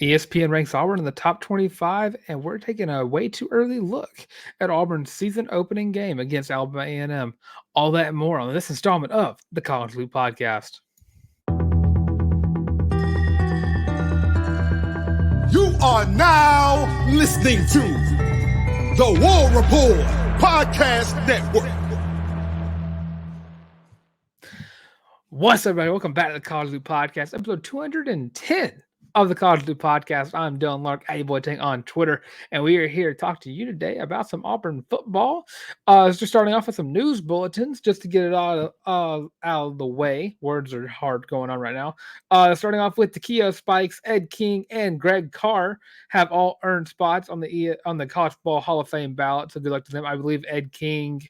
ESPN ranks Auburn in the top 25, and we're taking a way too early look at Auburn's season opening game against Alabama A&M. All that and more on this installment of the College Loop Podcast. You are now listening to the War Report Podcast Network. What's up, everybody? Welcome back to the College Loop Podcast, episode 210 of the College Loop Podcast. I'm Dylan Larck, @boyting on Twitter, and we are here to talk to you today about some Auburn football. Just starting off with some news bulletins, just to get it out of the way. Words are hard going on right now. Starting off with Takeo Spikes, Ed King, and Greg Carr have all earned spots on the College Football Hall of Fame ballot. So good luck to them. I believe Ed King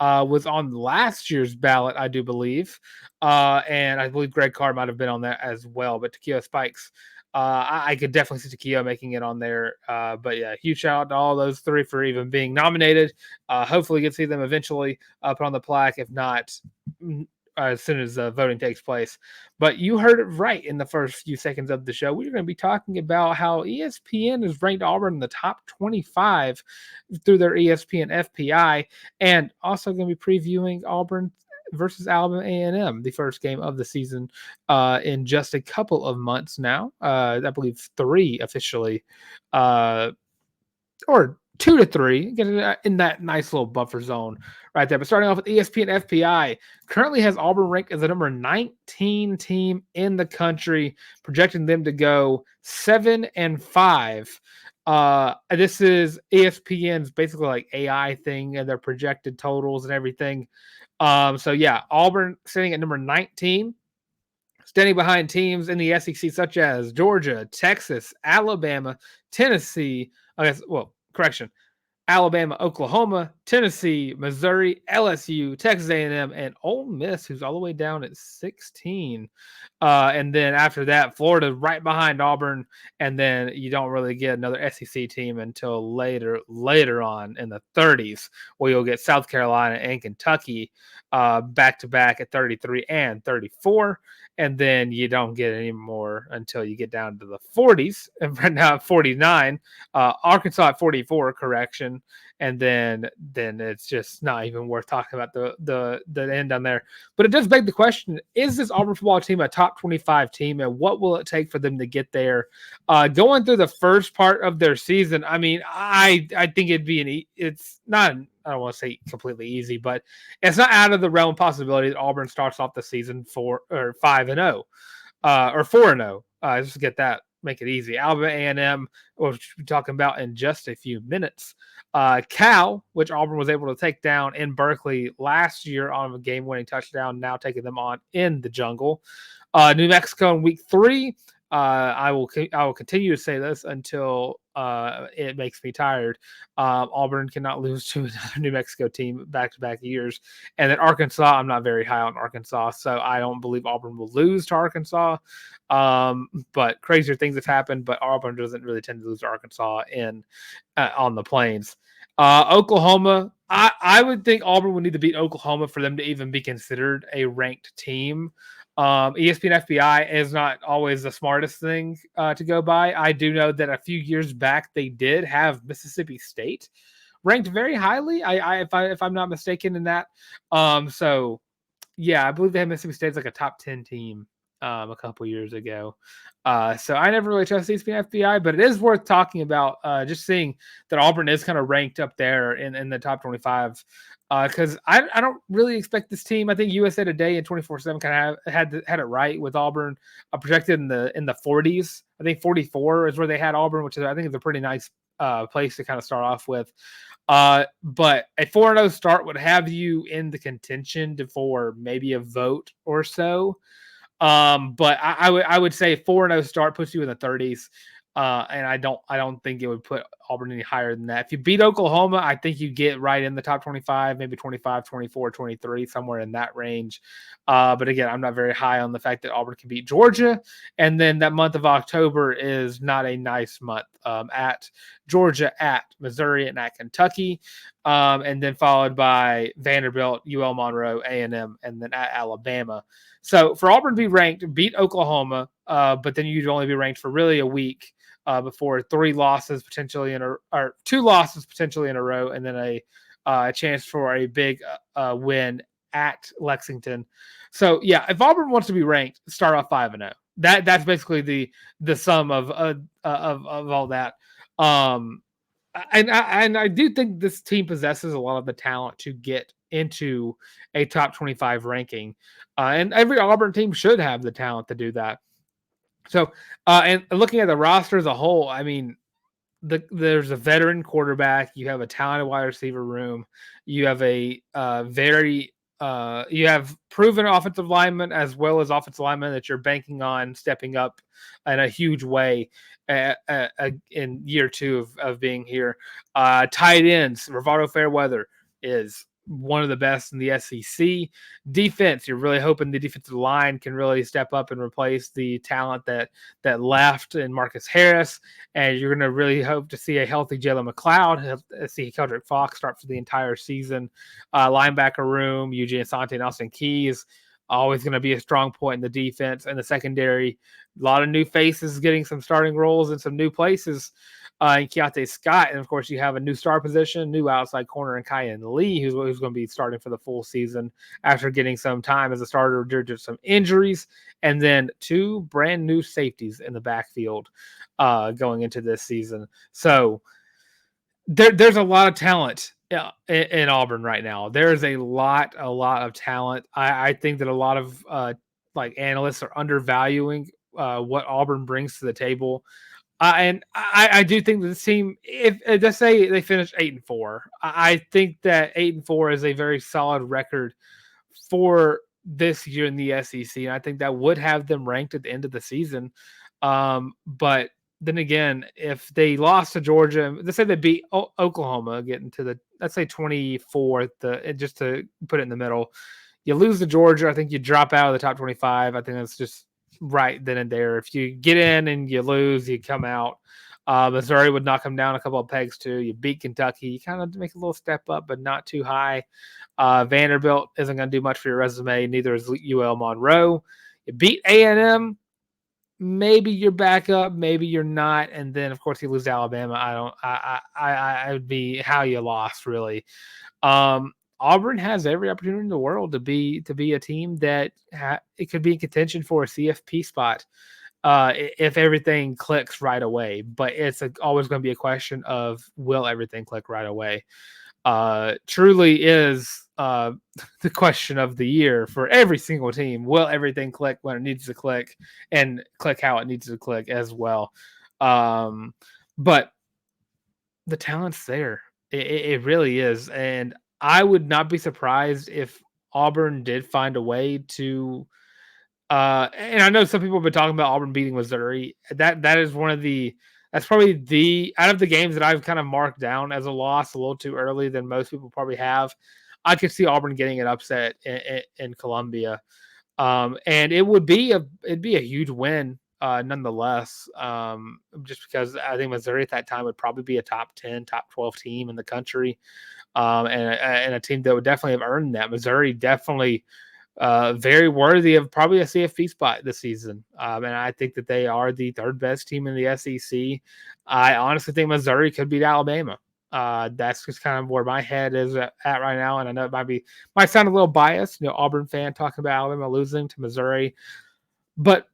was on last year's ballot, I do believe. And I believe Greg Carr might have been on that as well. But Takeo Spikes, I could definitely see Takeo making it on there. But yeah, huge shout out to all those three for even being nominated. Hopefully, get to see them eventually put on the plaque. If not, as soon as voting takes place. But you heard it right in the first few seconds of the show. We're going to be talking about how ESPN has ranked Auburn in the top 25 through their ESPN FPI, and also going to be previewing Auburn versus Alabama A&M, the first game of the season in just a couple of months now. I believe 3 officially, or 2 to 3, get in that nice little buffer zone right there. But starting off with ESPN FPI, currently has Auburn ranked as the number 19 team in the country, projecting them to go 7-5. This is ESPN's basically like AI thing and their projected totals and everything. So yeah, Auburn sitting at number 19, standing behind teams in the SEC such as Georgia, Texas, Alabama, Tennessee. Alabama, Oklahoma, Tennessee, Missouri, LSU, Texas A&M, and Ole Miss, who's all the way down at 16. And then after that, Florida right behind Auburn, and then you don't really get another SEC team until later on in the 30s, where you'll get South Carolina and Kentucky back-to-back at 33 and 34. And then you don't get any more until you get down to the 40s. And right now at 49, Arkansas at 44, correction. And then it's just not even worth talking about the end down there. But it does beg the question, is this Auburn football team a top 25 team? And what will it take for them to get there? Going through the first part of their season, I mean, I think it's not – I don't want to say completely easy, but it's not out of the realm of possibility that Auburn starts off the season 5-0 or 4-0. Just get that, make it easy. Alabama A&M, we'll be talking about in just a few minutes. Cal, which Auburn was able to take down in Berkeley last year on a game-winning touchdown, now taking them on in the jungle. New Mexico in week 3. I will continue to say this until it makes me tired. Auburn cannot lose to another New Mexico team back-to-back years. And then Arkansas, I'm not very high on Arkansas, so I don't believe Auburn will lose to Arkansas. But crazier things have happened, but Auburn doesn't really tend to lose to Arkansas on the Plains. Oklahoma, I would think Auburn would need to beat Oklahoma for them to even be considered a ranked team. ESPN FPI is not always the smartest thing to go by. I do know that a few years back they did have Mississippi State ranked very highly. If I'm not mistaken in that. So yeah, I believe they had Mississippi State as like a top 10 team a couple years ago. So I never really trust ESPN FPI, but it is worth talking about just seeing that Auburn is kind of ranked up there in the top 25. Because I don't really expect this team. I think USA Today and 24/7 kind of had it right with Auburn projected in the 40s. I think 44 is where they had Auburn, which I think is a pretty nice place to kind of start off with. But a 4-0 start would have you in the contention for maybe a vote or so. But I would say 4-0 start puts you in the 30s. And I don't think it would put Auburn any higher than that. If you beat Oklahoma, I think you get right in the top 25, maybe 25, 24, 23, somewhere in that range. But again, I'm not very high on the fact that Auburn can beat Georgia. And then that month of October is not a nice month at Georgia, at Missouri, and at Kentucky. And then followed by Vanderbilt, UL Monroe, A&M, and then at Alabama. So for Auburn to be ranked, beat Oklahoma, but then you'd only be ranked for really a week. before 3 losses potentially or 2 losses potentially in a row, and then a chance for a big win at Lexington. So yeah, if Auburn wants to be ranked, start off 5-0. That's basically the sum of all that. And I do think this team possesses a lot of the talent to get into a top 25 ranking, and every Auburn team should have the talent to do that. So, and looking at the roster as a whole, I mean, there's a veteran quarterback. You have a talented wide receiver room. You have a you have proven offensive linemen as well as offensive linemen that you're banking on stepping up in a huge way in year 2 of being here. Tight ends, Rivaldo Fairweather is one of the best in the SEC. Defense, you're really hoping the defensive line can really step up and replace the talent that left in Marcus Harris, and you're going to really hope to see a healthy Jalen McLeod, see Keldrick Fox start for the entire season. Linebacker room, Eugene Asante and Austin Keys, always going to be a strong point in the defense. And the secondary, a lot of new faces getting some starting roles in some new places. And Keontae Scott, and of course you have a new star position, new outside corner in Kyan Lee, who's going to be starting for the full season after getting some time as a starter due to some injuries, and then 2 brand new safeties in the backfield going into this season. So there's a lot of talent in Auburn right now. There's a lot of talent. I think that a lot of like analysts are undervaluing what Auburn brings to the table. And I do think that this team, if let's say they finish 8-4, I think that 8-4 is a very solid record for this year in the SEC. And I think that would have them ranked at the end of the season. But then again, if they lost to Georgia, let's say they beat Oklahoma, getting to the, let's say 24th, just to put it in the middle, you lose to Georgia, I think you drop out of the top 25. I think that's just right then and there. If you get in and you lose, you come out. Missouri would knock them down a couple of pegs too. You beat Kentucky, you kind of make a little step up, but not too high. Vanderbilt isn't going to do much for your resume. Neither is UL Monroe. You beat A&M. Maybe you're back up, maybe you're not, and then of course you lose to Alabama. I would be how you lost really. Auburn has every opportunity in the world to be a team that it could be in contention for a CFP spot if everything clicks right away. But it's always going to be a question of will everything click right away. Truly is the question of the year for every single team. Will everything click when it needs to click, and click how it needs to click as well? But the talent's there. It really is. And I would not be surprised if Auburn did find a way to and I know some people have been talking about Auburn beating Missouri. That is one of that's probably the out of the games that I've kind of marked down as a loss a little too early than most people probably have. I could see Auburn getting an upset in Columbia, and it'd be a huge win nonetheless. Just because I think Missouri at that time would probably be a top 10, top 12 team in the country, and a team that would definitely have earned that. Missouri definitely. Very worthy of probably a CFP spot this season. And I think that they are the 3rd best team in the SEC. I honestly think Missouri could beat Alabama. That's just kind of where my head is at right now. And I know it might sound a little biased, Auburn fan talking about Alabama losing to Missouri, but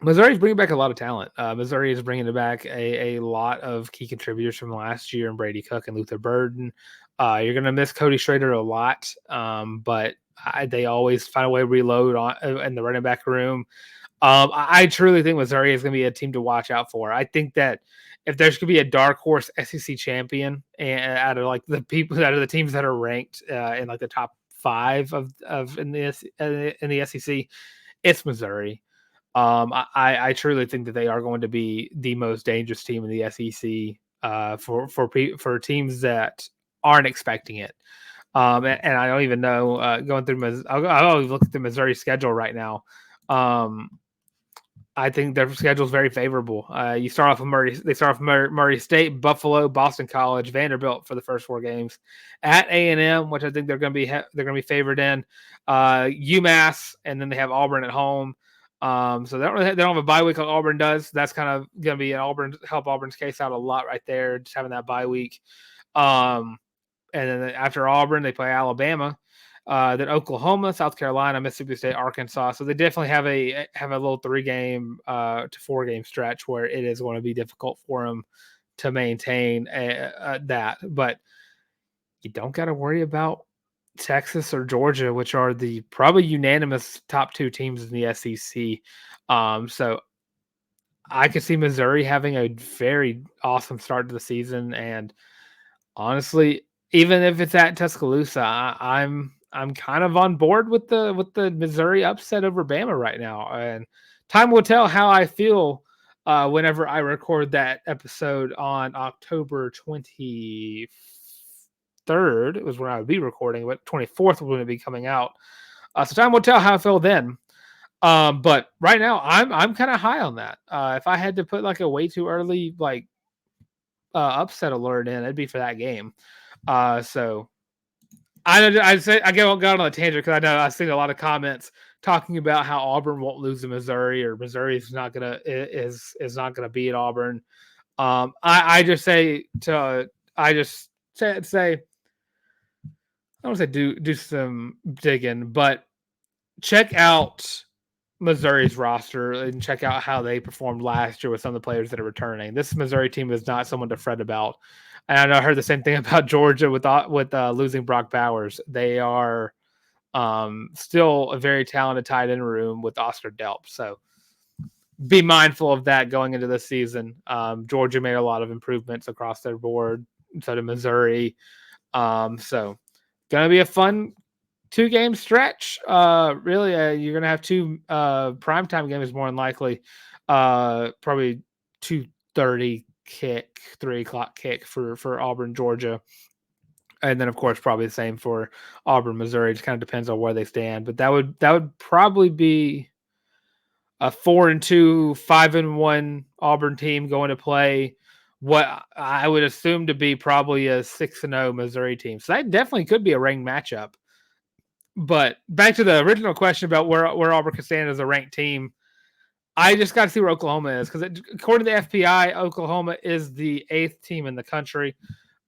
Missouri's bringing back a lot of talent. Missouri is bringing back a lot of key contributors from last year, and Brady Cook and Luther Burden. You're going to miss Cody Schrader a lot, but they always find a way to reload in the running back room. I truly think Missouri is going to be a team to watch out for. I think that if there's going to be a dark horse SEC champion, and out of like the teams that are ranked in like the top 5 in the SEC, it's Missouri. I truly think that they are going to be the most dangerous team in the SEC for teams that aren't expecting it. And I don't even know going through. I'll look at the Missouri schedule right now. I think their schedule is very favorable. You start off with Murray. They start off with Murray State, Buffalo, Boston College, Vanderbilt for the first 4 games. At A&M, which I think they're going to be favored in. UMass, and then they have Auburn at home. So they don't have a bye week like Auburn does. That's kind of going to be help Auburn's case out a lot right there, just having that bye week. And then after Auburn, they play Alabama, then Oklahoma, South Carolina, Mississippi State, Arkansas. So they definitely have a little 3-game to 4-game stretch where it is going to be difficult for them to maintain that. But you don't got to worry about Texas or Georgia, which are the probably unanimous top 2 teams in the SEC. So I could see Missouri having a very awesome start to the season, and honestly, even if it's at Tuscaloosa, I'm kind of on board with the Missouri upset over Bama right now, and time will tell how I feel whenever I record that episode on October 23rd. It was when I would be recording, but 24th was when it would be coming out. So time will tell how I feel then. But right now, I'm kind of high on that. If I had to put like a way too early upset alert in, it'd be for that game. So I got on a tangent because I know I've seen a lot of comments talking about how Auburn won't lose to Missouri, or Missouri is not gonna beat Auburn. I just say I don't say do some digging, but check out Missouri's roster and check out how they performed last year with some of the players that are returning. This Missouri team is not someone to fret about. And I know I heard the same thing about Georgia with losing Brock Bowers. They are still a very talented tight end room with Oscar Delp. So be mindful of that going into this season. Georgia made a lot of improvements across their board. So did Missouri. So going to be a fun 2-game stretch. Really, you're gonna have 2 primetime games more than likely. Probably 2:30 kick, 3:00 kick for Auburn, Georgia, and then of course probably the same for Auburn, Missouri. It just kind of depends on where they stand. But that would probably be a 4-2, 5-1 Auburn team going to play what I would assume to be probably a 6-0 Missouri team. So that definitely could be a ranked matchup. But back to the original question about where Auburn could stand as a ranked team, I just got to see where Oklahoma is, because according to the FPI, Oklahoma is the 8th team in the country,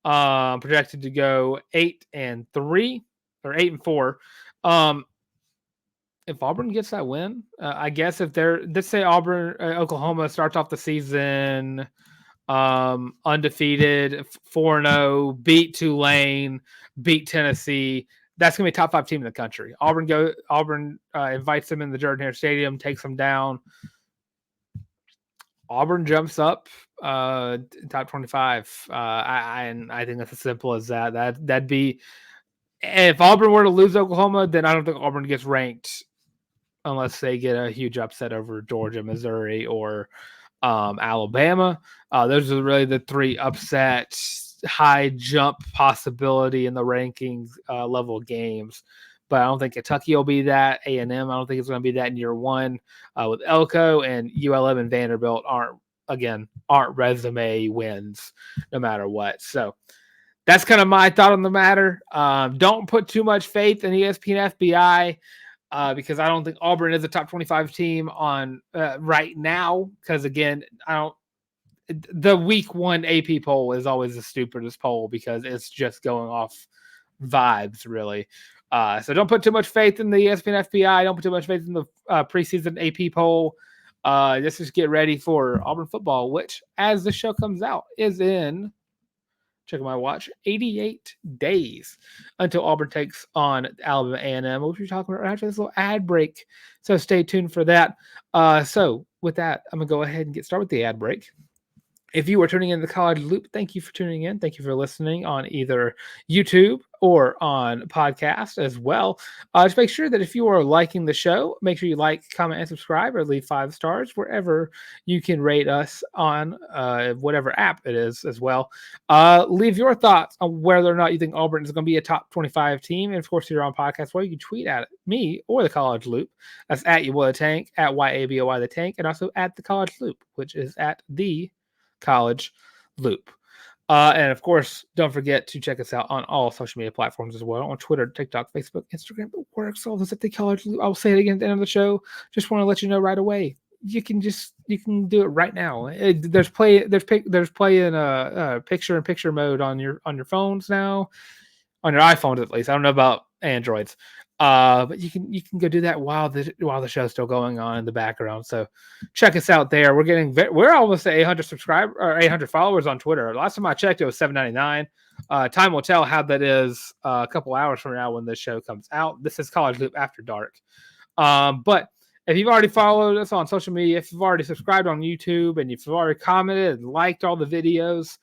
projected to go 8-3 or 8-4. If Auburn gets that win, I guess let's say Oklahoma starts off the season undefeated, 4-0, beat Tulane, beat Tennessee. That's gonna be a top 5 team in the country. Auburn invites them in the Jordan-Hare Stadium, takes them down. Auburn jumps up top 25. I think that's as simple as that. That'd be, if Auburn were to lose Oklahoma, then I don't think Auburn gets ranked unless they get a huge upset over Georgia, Missouri, or Alabama. Those are really the 3 upsets, high jump possibility in the rankings level games. But I don't think Kentucky will be that. A&M, I don't think it's going to be that in year 1. With Elko, and ULM and Vanderbilt aren't resume wins no matter what. So that's kind of my thought on the matter. Don't put too much faith in ESPN FBI. Because I don't think Auburn is a top 25 team on right now. Because again, the week 1 AP poll is always the stupidest poll because it's just going off vibes, really. So don't put too much faith in the ESPN FBI. Don't put too much faith in the preseason AP poll. Let's just get ready for Auburn football, which, as the show comes out, is in, checking my watch, 88 days until Auburn takes on Alabama A&M. We'll be talking about after this little ad break, so stay tuned for that. So with that, I'm going to go ahead and get started with the ad break. If you are tuning in the College Loop, thank you for tuning in. Thank you for listening on either YouTube or on podcast as well. Just make sure that if you are liking the show, make sure you like, comment, and subscribe, or leave 5 stars wherever you can rate us on whatever app it is as well. Leave your thoughts on whether or not you think Auburn is going to be a top 25 team. And of course, if you're on podcast, well, you can tweet at me or the College Loop. That's at Yaboy the Tank, at YABOY the Tank, and also at the College Loop, which is at the College Loop. And of course, don't forget to check us out on all social media platforms as well, on Twitter, TikTok, Facebook, Instagram. It works. All those at the college. I'll say it again at the end of the show. Just want to let you know right away. You can do it right now. There's play in picture in picture mode on your phones now, on your iPhones at least. I don't know about Androids. But you can go do that while the show's still going on in the background. So check us out there. We're almost at 800 subscribers or 800 followers on Twitter. Last time I checked, it was 799. Time will tell how that is a couple hours from now when this show comes out. This is College Loop After Dark. But if you've already followed us on social media, if you've already subscribed on YouTube, and if you've already commented and liked all the videos,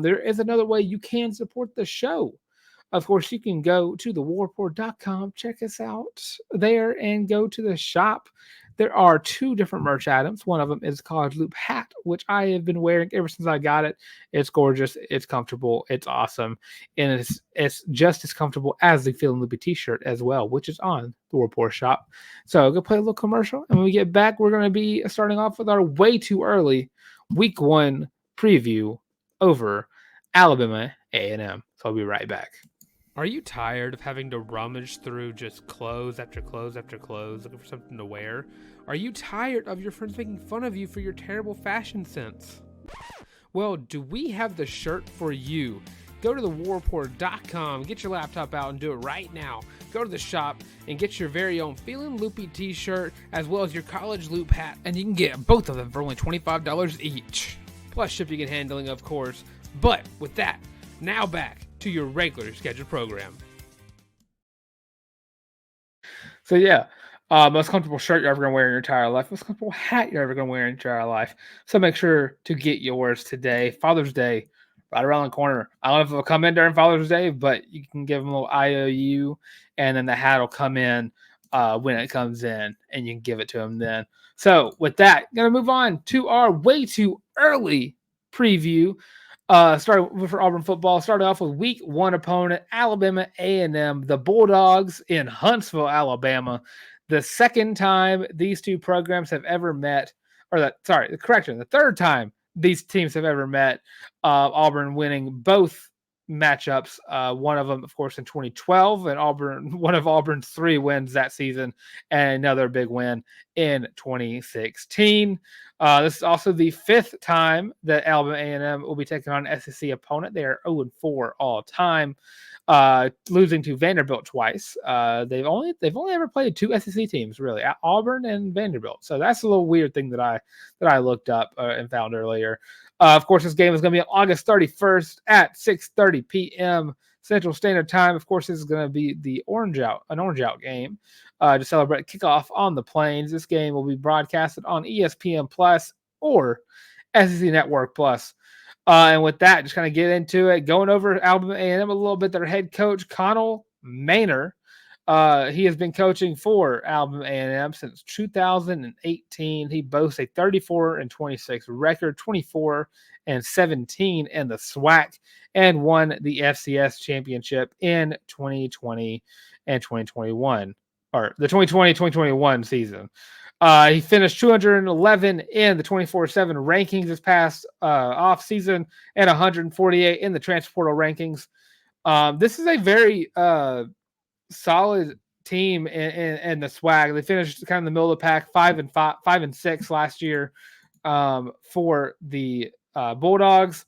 there is another way you can support the show. Of course, you can go to thewarreport.com, check us out there, and go to the shop. There are 2 different merch items. One of them is College Loop hat, which I have been wearing ever since I got it. It's gorgeous. It's comfortable. It's awesome. And it's just as comfortable as the Feeling Loopy t-shirt as well, which is on the War Report shop. So go play a little commercial. And when we get back, we're going to be starting off with our way too early week 1 preview over Alabama A&M. So I'll be right back. Are you tired of having to rummage through just clothes after clothes after clothes looking for something to wear? Are you tired of your friends making fun of you for your terrible fashion sense? Well, do we have the shirt for you? Go to thewarreport.com, get your laptop out and do it right now. Go to the shop and get your very own Feeling Loopy t-shirt as well as your College Loop hat, and you can get both of them for only $25 each. Plus shipping and handling, of course. But with that, now back to your regular scheduled program. So yeah, most comfortable shirt you're ever going to wear in your entire life, most comfortable hat you're ever going to wear in your entire life. So make sure to get yours today. Father's Day, right around the corner. I don't know if it'll come in during Father's Day, but you can give them a little IOU, and then the hat will come in when it comes in, and you can give it to them then. So with that, going to move on to our way too early preview. Started for Auburn football. Started off with week 1 opponent, Alabama A&M, the Bulldogs in Huntsville, Alabama. The second time these 2 programs have ever met, the third time these teams have ever met. Auburn winning both matchups. One of them, of course, in 2012, and one of Auburn's 3 wins that season, and another big win in 2016. This is also the 5th time that Alabama A&M will be taking on an SEC opponent. They are 0-4 all time, losing to Vanderbilt twice. They've only ever played 2 SEC teams, really, Auburn and Vanderbilt. So that's a little weird thing that I looked up and found earlier. Of course, this game is going to be on August 31st at 6:30 p.m. Central Standard Time. Of course, this is going to be an orange out game to celebrate kickoff on the Plains. This game will be broadcasted on ESPN Plus or SEC Network Plus. And with that, just kind of get into it. Going over Alabama A&M a little bit, their head coach, Connell Maynor. He has been coaching for Alabama A&M since 2018. He boasts a 34-26 record, 24-17 in the SWAC, and won the FCS championship in 2020 and 2021, or the 2020-2021 season. He finished 211 in the 24/7 rankings this past off season, and 148 in the transfer portal rankings. This is a very solid team in the SWAC. They finished kind of in the middle of the pack, 5-6 last year for the Bulldogs.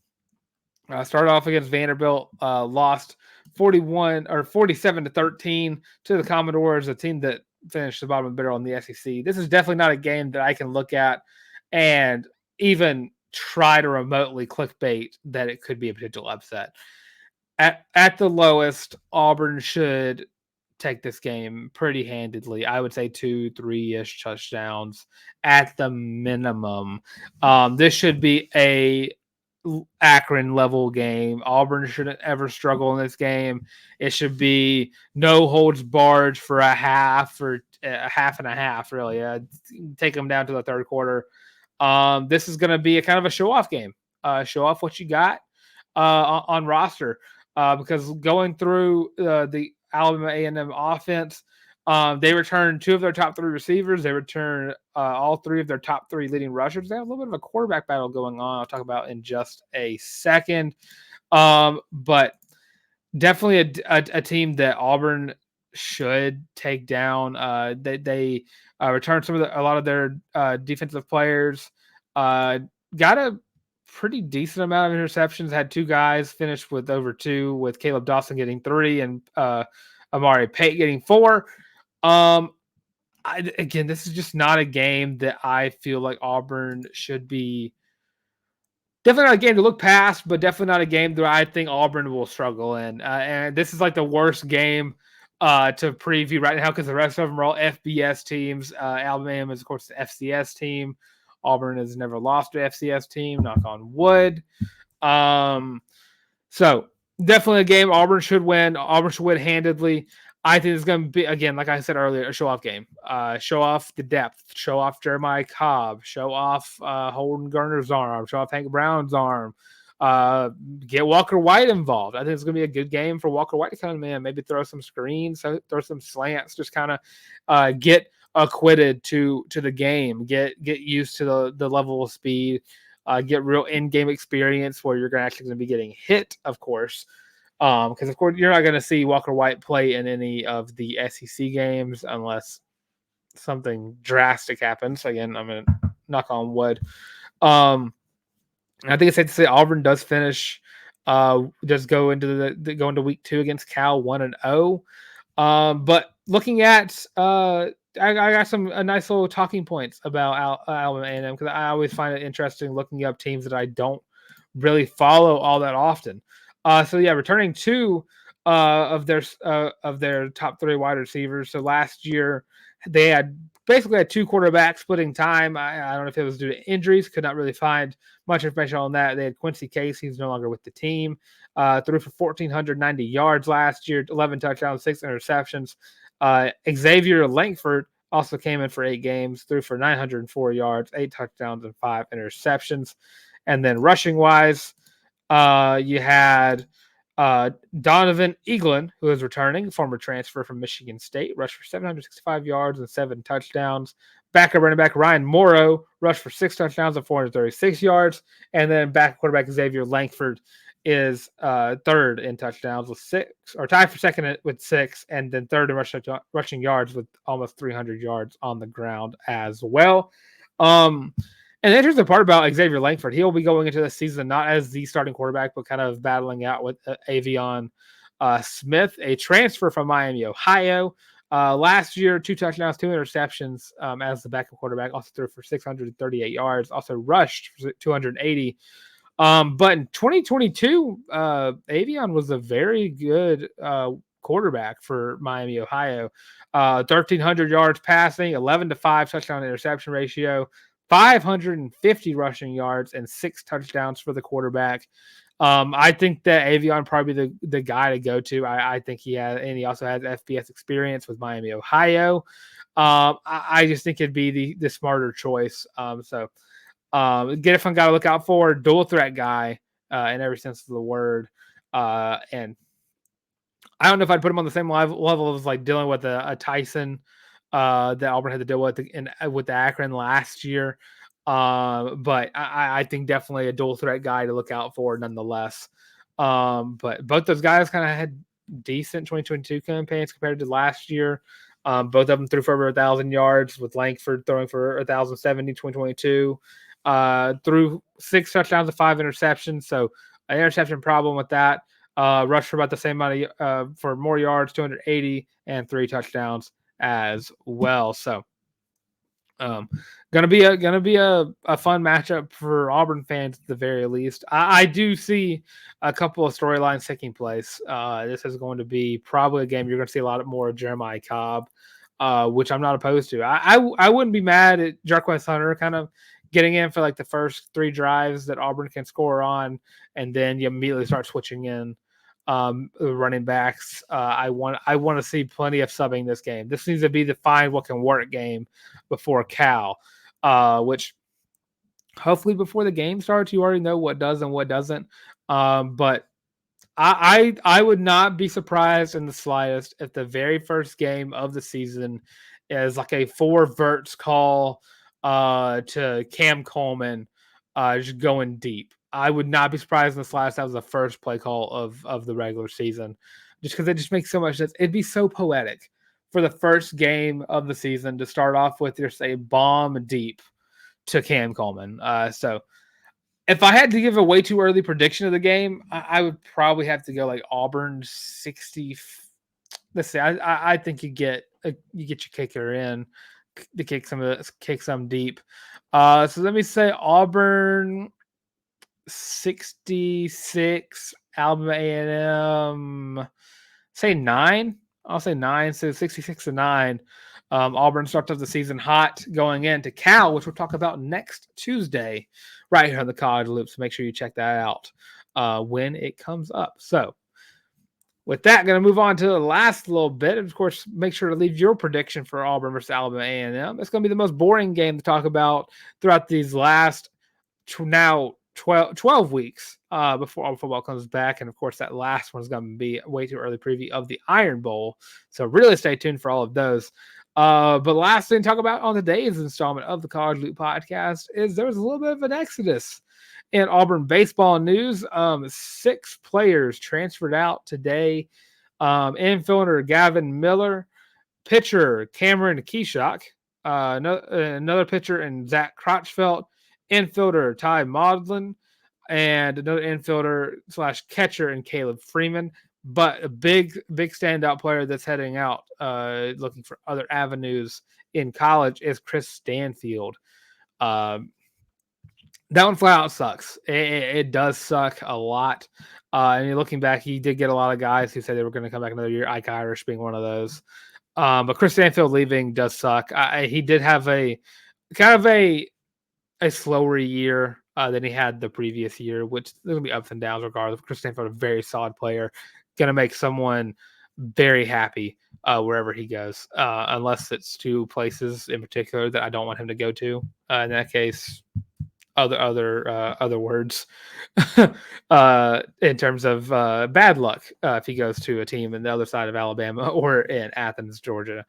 Started off against Vanderbilt, lost 47-13 to the Commodores, a team that finished the bottom of the barrel in the SEC. This is definitely not a game that I can look at and even try to remotely clickbait that it could be a potential upset. At the lowest, Auburn should take this game pretty handedly. I would say 2-3-ish touchdowns at the minimum. This should be a Akron level game. Auburn shouldn't ever struggle in this game. It should be no holds barred for a half or a half and a half, really. Take them down to the third quarter. This is going to be a kind of a show off game. Show off what you got on roster. Because going through the Alabama A&M offense, They returned 2 of their top 3 receivers. They returned all 3 of their top 3 leading rushers. They have a little bit of a quarterback battle going on. I'll talk about in just a second. But definitely a team that Auburn should take down. They returned a lot of their defensive players. Got a pretty decent amount of interceptions. Had 2 guys finish with over 2, with Caleb Dawson getting 3 and Amari Pate getting 4. Again, this is just not a game that I feel like Auburn should be. Definitely not a game to look past, but definitely not a game that I think Auburn will struggle in. And this is like the worst game to preview right now because the rest of them are all FBS teams. Alabama is, of course, the FCS team. Auburn has never lost to FCS team, knock on wood. So definitely a game Auburn should win. Auburn should win handedly. I think it's going to be, again, like I said earlier, a show-off game. Show off the depth. Show off Jeremiah Cobb. Show off Holden Garner's arm. Show off Hank Brown's arm. Get Walker White involved. I think it's going to be a good game for Walker White to come in. Maybe throw some screens, throw some slants, just kind of get acquitted to the game. Get used to the level of speed. Get real in-game experience where you're actually going to be getting hit, of course. Because of course you're not going to see Walker White play in any of the SEC games unless something drastic happens. Again, I'm going to knock on wood. I think it's safe to say Auburn does finish. Does go into week 2 against Cal 1-0. But looking at I got some nice little talking points about Alabama A&M because I always find it interesting looking up teams that I don't really follow all that often. So yeah, returning 2 of their top 3 wide receivers. So last year they had 2 quarterbacks splitting time. I don't know if it was due to injuries. Could not really find much information on that. They had Quincy Case. He's no longer with the team. Threw for 1,490 yards last year, 11 touchdowns, 6 interceptions. Xavier Langford also came in for 8 games, threw for 904 yards, 8 touchdowns, and 5 interceptions. And then rushing wise, you had Donovan Eaglin, who is returning, former transfer from Michigan State, rushed for 765 yards and 7 touchdowns. Backup running back Ryan Morrow rushed for 6 touchdowns and 436 yards. And then backup quarterback Xavier Langford is third in touchdowns with 6, or tied for second with 6, and then third in rushing yards with almost 300 yards on the ground as well. And the interesting part about Xavier Langford, he'll be going into the season not as the starting quarterback, but kind of battling out with Avion Smith, a transfer from Miami, Ohio. Last year, 2 touchdowns, 2 interceptions as the backup quarterback. Also threw for 638 yards. Also rushed for 280. But in 2022, Avion was a very good quarterback for Miami, Ohio. 1,300 yards passing, 11-5 touchdown interception ratio. 550 rushing yards and 6 touchdowns for the quarterback. I think that Avion probably the guy to go to. I think he also has FBS experience with Miami, Ohio. I just think it'd be the smarter choice. So get a fun guy to look out for, dual threat guy in every sense of the word. And I don't know if I'd put him on the same level as like dealing with a Tyson that Auburn had to deal with with the Akron last year. But I think definitely a dual threat guy to look out for nonetheless. But both those guys kind of had decent 2022 campaigns compared to last year. Both of them threw for over 1,000 yards, with Langford throwing for 1,070 2022. Threw 6 touchdowns and 5 interceptions. So an interception problem with that. Rushed for about the same amount for more yards, 280, and 3 touchdowns as well. So gonna be a fun matchup for Auburn fans at the very least. I do see a couple of storylines taking place. This is going to be probably a game you're going to see a lot more of Jeremiah Cobb, which I'm not opposed to. I wouldn't be mad at Jarquez Hunter kind of getting in for like the first 3 drives that Auburn can score on, and then you immediately start switching in running backs. I want to see plenty of subbing this game. This needs to be the find what can work game before Cal, which hopefully before the game starts you already know what does and what doesn't. But I would not be surprised in the slightest if the very first game of the season is like a 4 verts call to Cam Coleman just going deep. I would not be surprised in the slightest that was the first play call of the regular season, just because it just makes so much sense. It'd be so poetic for the first game of the season to start off with just a bomb deep to Cam Coleman. So if I had to give a way too early prediction of the game, I would probably have to go like Auburn 60. Let's see. I think you get your kicker in to kick some deep. So let me say Auburn 66, Alabama A&M. Say 9. I'll say 9. So 66-9. Auburn starts off the season hot going into Cal, which we'll talk about next Tuesday, right here on the College Loop. So make sure you check that out when it comes up. So with that, going to move on to the last little bit. Of course, make sure to leave your prediction for Auburn versus Alabama A&M. It's going to be the most boring game to talk about throughout these last now 12 weeks before Auburn football comes back. And of course, that last one is going to be way too early preview of the Iron Bowl. So really stay tuned for all of those. But last thing to talk about on today's installment of the College Loop podcast is there was a little bit of an exodus in Auburn baseball news. 6 players transferred out today. Infielder Gavin Miller, pitcher Cameron Keyshock, another pitcher in Zach Crotchfelt, infielder Ty Maudlin, and another infielder / catcher in Caleb Freeman. But a big standout player that's heading out, looking for other avenues in college, is Chris Stanfield. That one flat out sucks. It does suck a lot. And looking back, he did get a lot of guys who said they were going to come back another year. Ike Irish being one of those. But Chris Stanfield leaving does suck. He did have a kind of a slower year than he had the previous year, which there's going to be ups and downs regardless. Chris Stanfield, a very solid player, going to make someone very happy wherever he goes, unless it's 2 places in particular that I don't want him to go to. In that case, other words in terms of bad luck if he goes to a team in the other side of Alabama or in Athens, Georgia.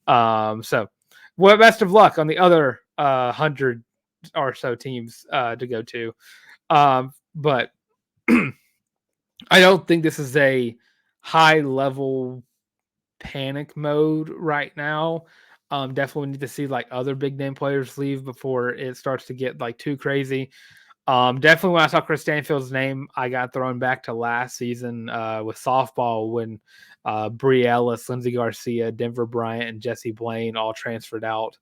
So well, best of luck on the other 100 or so teams to go to. But I don't think this is a high level panic mode right now. Definitely need to see like other big name players leave before it starts to get like too crazy. Definitely when I saw Chris Stanfield's name, I got thrown back to last season with softball when Bree Ellis, Lindsey Garcia, Denver Bryant, and Jesse Blaine all transferred out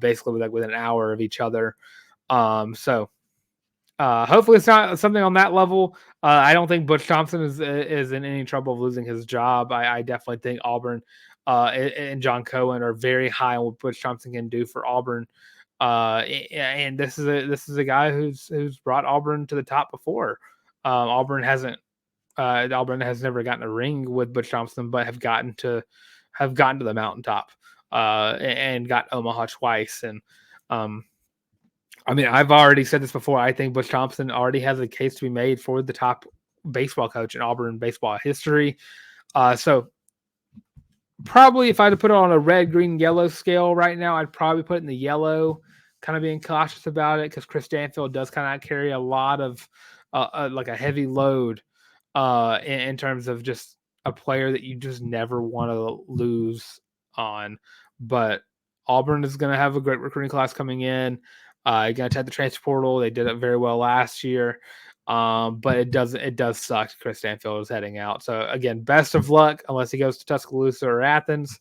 basically like within an hour of each other. So hopefully it's not something on that level. I don't think Butch Thompson is in any trouble of losing his job. I definitely think Auburn and John Cohen are very high on what Butch Thompson can do for Auburn. And this is a guy who's brought Auburn to the top before. Auburn has never gotten a ring with Butch Thompson, but have gotten to the mountaintop and got Omaha twice. And I mean, I've already said this before. I think Butch Thompson already has a case to be made for the top baseball coach in Auburn baseball history. So probably if I had to put it on a red, green, yellow scale right now, I'd probably put it in the yellow, kind of being cautious about it because Chris Stanfield does kind of carry a lot of like a heavy load in terms of just a player that you just never want to lose on. But Auburn is going to have a great recruiting class coming in. You're going to attack the transfer portal. They did it very well last year. But it does suck. Chris Stanfield is heading out. So again, best of luck unless he goes to Tuscaloosa or Athens.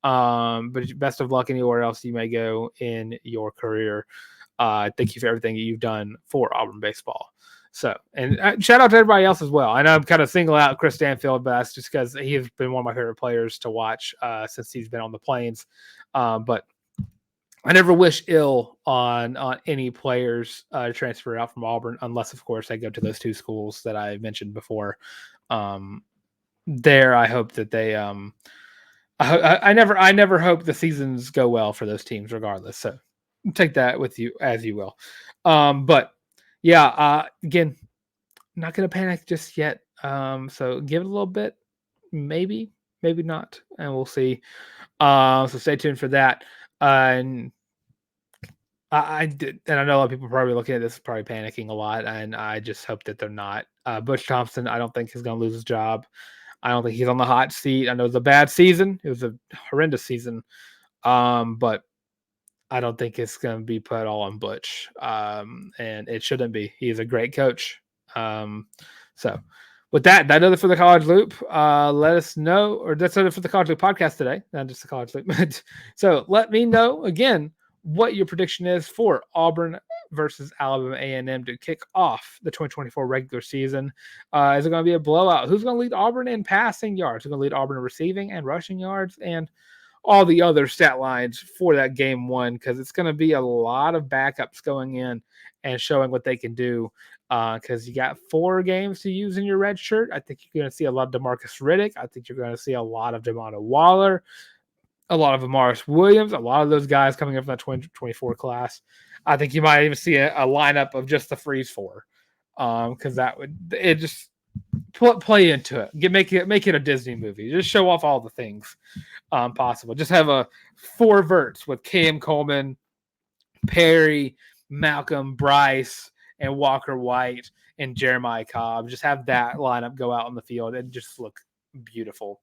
But best of luck anywhere else you may go in your career. Thank you for everything that you've done for Auburn baseball. So, and shout out to everybody else as well. I know I'm kind of singling out Chris Stanfield, but that's just because he's been one of my favorite players to watch since he's been on the Plains. But I never wish ill on any players transfer out from Auburn, unless, of course, they go to those 2 schools that I mentioned before. There, I hope that they. I never hope the seasons go well for those teams, regardless. So take that with you as you will. But yeah, again, not going to panic just yet. So give it a little bit, maybe, maybe not, and we'll see. So stay tuned for that. And I did, and I know a lot of people are probably looking at this, probably panicking a lot, and I just hope that they're not. Butch Thompson, I don't think he's going to lose his job. I don't think he's on the hot seat. I know it was a bad season. It was a horrendous season. But I don't think it's going to be put all on Butch. And it shouldn't be. He is a great coach. So with that does it for the College Loop. Let us know, or that's it for the College Loop podcast today, not just the College Loop. So let me know again what your prediction is for Auburn versus Alabama A&M to kick off the 2024 regular season. Is it going to be a blowout? Who's going to lead Auburn in passing yards? Who's going to lead Auburn in receiving and rushing yards? And all the other stat lines for that game one, because it's going to be a lot of backups going in and showing what they can do, because you got 4 games to use in your red shirt. I think you're going to see a lot of DeMarcus Riddick. I think you're going to see a lot of Demonte Waller, a lot of Amaris Williams, a lot of those guys coming up from that 2024 class. I think you might even see a lineup of just the freeze 4, because that would it just play into it. Make it a Disney movie. Just show off all the things possible. Just have a 4 verts with Cam Coleman, Perry, Malcolm, Bryce, and Walker White and Jeremiah Cobb. Just have that lineup go out on the field and just look beautiful.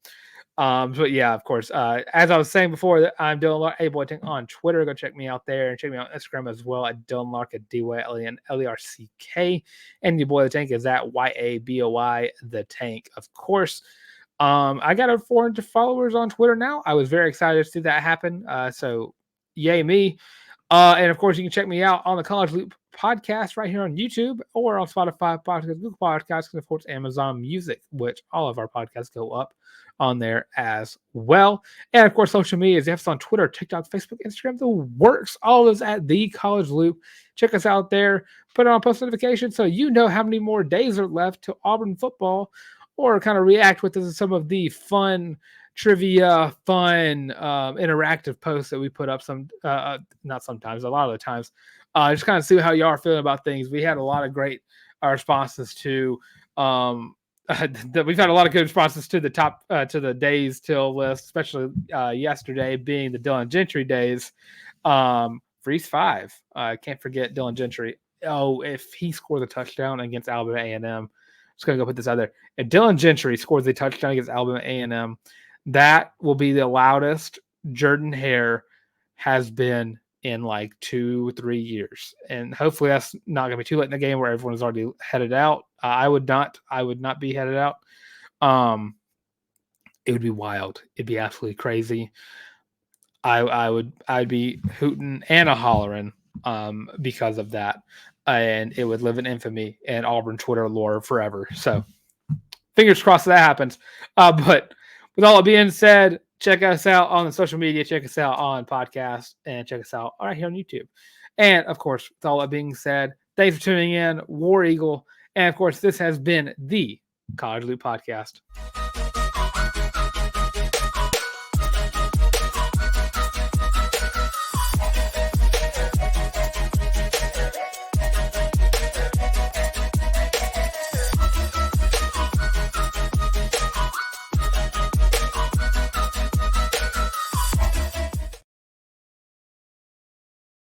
But yeah, of course, as I was saying before, I'm Dylan Larck, A-Boy on Twitter. Go check me out there and check me out on Instagram as well at Dylan Larck at DYLENLERCK. And your boy the Tank is at YABOY the Tank, of course. I got over 400 followers on Twitter now. I was very excited to see that happen. So yay me. And of course, you can check me out on the College Loop podcast right here on YouTube or on Spotify, podcast, Google Podcasts, and of course, Amazon Music, which all of our podcasts go up on there as well. And of course, social media is you have us on Twitter, TikTok, Facebook, Instagram, the works. All of us at the College Loop. Check us out there. Put it on post notifications so you know how many more days are left to Auburn football, or kind of react with some of the fun trivia, fun interactive posts that we put up not sometimes, a lot of the times. Just kind of see how you are feeling about things. We had a lot of great responses to we've had a lot of good responses to the top to the days till list, especially yesterday being the Dylan Gentry days. Freeze 5. Can't forget Dylan Gentry. Oh, if he scores a touchdown against Alabama A&M, just gonna go put this out there. If Dylan Gentry scores a touchdown against Alabama A&M, that will be the loudest Jordan Hare has been in like 2-3 years, and hopefully that's not gonna be too late in the game where everyone's already headed out. I would not be headed out. It would be wild. It'd be absolutely crazy. I'd be hooting and a hollering because of that, and it would live in infamy and Auburn Twitter lore forever. So fingers crossed that happens. But with all that being said, check us out on the social media, check us out on podcast, and check us out right here on YouTube. And of course, with all that being said, thanks for tuning in, War Eagle. And of course, this has been the College Loop Podcast.